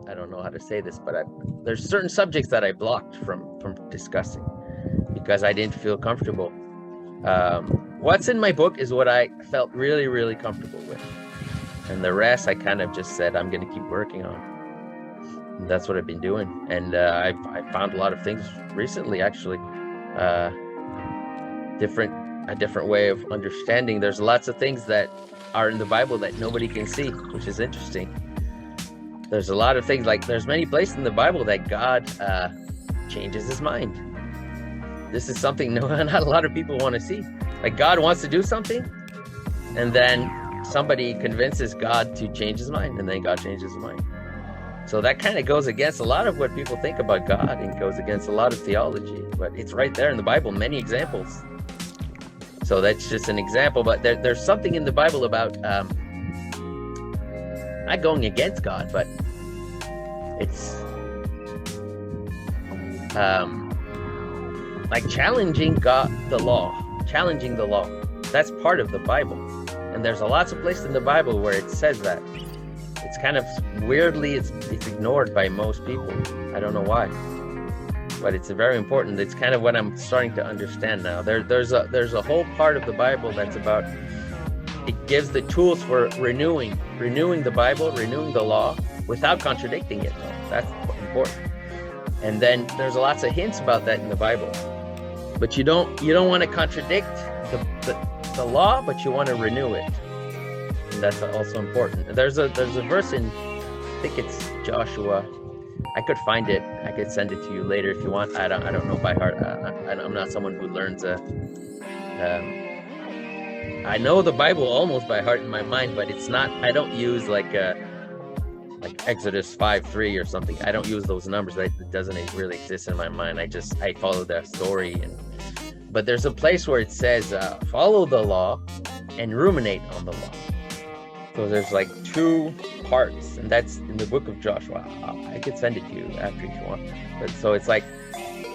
I don't know how to say this, but there's certain subjects that I blocked from discussing because I didn't feel comfortable. What's in my book is what I felt really, really comfortable with. And the rest, I kind of just said, I'm going to keep working on. And that's what I've been doing. And I found a lot of things recently, actually. A different way of understanding. There's lots of things that are in the Bible that nobody can see, which is interesting. There's a lot of things, like there's many places in the Bible that God changes his mind. This is something not a lot of people want to see. Like God wants to do something, and then somebody convinces God to change his mind, and then God changes his mind. So that kind of goes against a lot of what people think about God, and goes against a lot of theology, but it's right there in the Bible, many examples. So that's just an example, but there's something in the Bible about not going against God, but it's like challenging God, challenging the law. That's part of the Bible. And there's lots of places in the Bible where it says that. It's kind of weirdly, it's ignored by most people. I don't know why, but it's very important. It's kind of what I'm starting to understand now. There's a whole part of the Bible that's about, it gives the tools for renewing the Bible, renewing the law without contradicting it. That's important. And then there's lots of hints about that in the Bible. But you don't want to contradict the law, but you want to renew it. And that's also important. There's a verse in, I think it's Joshua. I could find it. I could send it to you later if you want. I don't know by heart. I'm not someone who learns. I know the Bible almost by heart in my mind, but it's not. I don't use like Exodus 5:3 or something. I don't use those numbers. It doesn't really exist in my mind. I follow that story. But there's a place where it says, follow the law and ruminate on the law. So there's like two parts, and that's in the book of Joshua. I could send it to you after if you want. But so it's like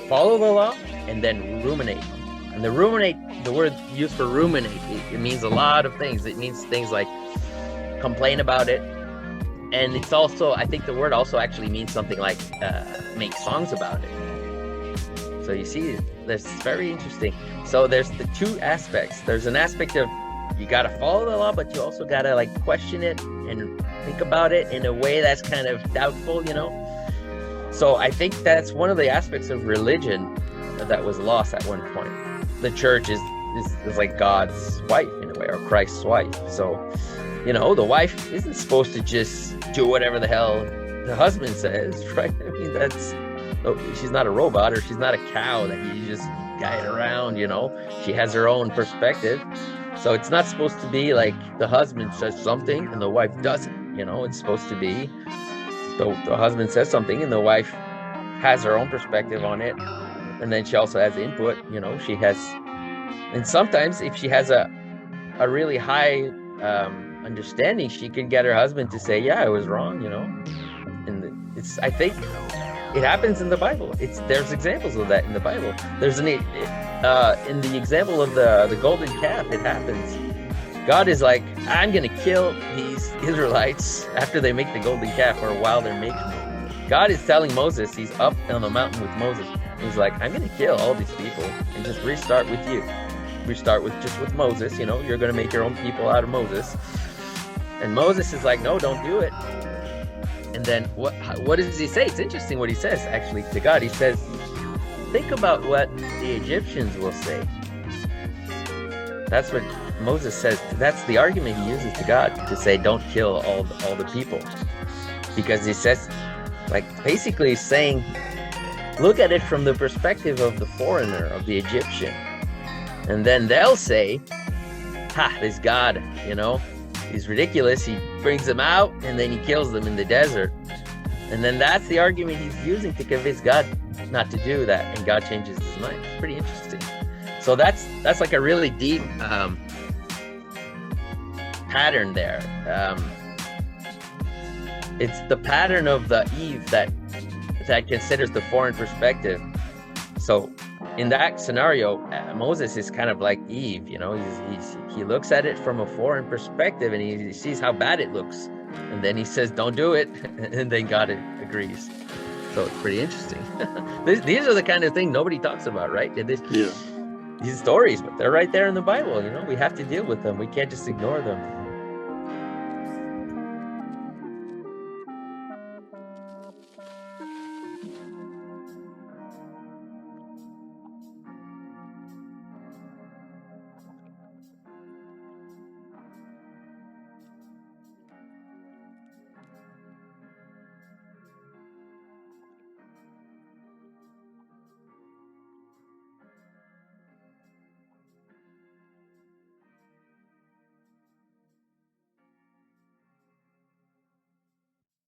follow the law and then ruminate. And the word used for ruminate, it means a lot of things. It means things like complain about it. And it's also, I think the word also actually means something like make songs about it. So you see, that's very interesting. So there's the two aspects. There's an aspect of you got to follow the law, but you also got to like question it and think about it in a way that's kind of doubtful, So I think that's one of the aspects of religion that was lost at one point. The church is like God's wife in a way, or Christ's wife. So, the wife isn't supposed to just do whatever the hell the husband says, right? I mean, she's not a robot, or she's not a cow that you just guide around, She has her own perspective. So it's not supposed to be like the husband says something and the wife doesn't, It's supposed to be the husband says something and the wife has her own perspective on it. And then she also has input, she has, and sometimes if she has a really high understanding, she can get her husband to say, yeah, I was wrong, And I think it happens in the Bible. There's examples of that in the Bible. There's in the example of the golden calf, it happens. God is like, I'm going to kill these Israelites after they make the golden calf, or while they're making it. God is telling Moses, he's up on the mountain with Moses. He's like, I'm going to kill all these people and just restart with you. Restart with Moses, you're going to make your own people out of Moses. And Moses is like, no, don't do it. And then what does he say? It's interesting what he says, actually, to God. He says, think about what the Egyptians will say. That's what Moses says. That's the argument he uses to God, to say, don't kill all the people. Because he says, like, basically saying, look at it from the perspective of the foreigner, of the Egyptian. And then they'll say, this God, he's ridiculous. He brings them out and then he kills them in the desert. And then that's the argument he's using to convince God not to do that. And God changes his mind. It's pretty interesting. So that's like a really deep pattern there. It's the pattern of the Eve that considers the foreign perspective. So in that scenario, Moses is kind of like Eve, he looks at it from a foreign perspective and he sees how bad it looks. And then he says, don't do it. And then God degrees. So it's pretty interesting. These are the kind of thing nobody talks about, right? These stories, but they're right there in the Bible. We have to deal with them. We can't just ignore them.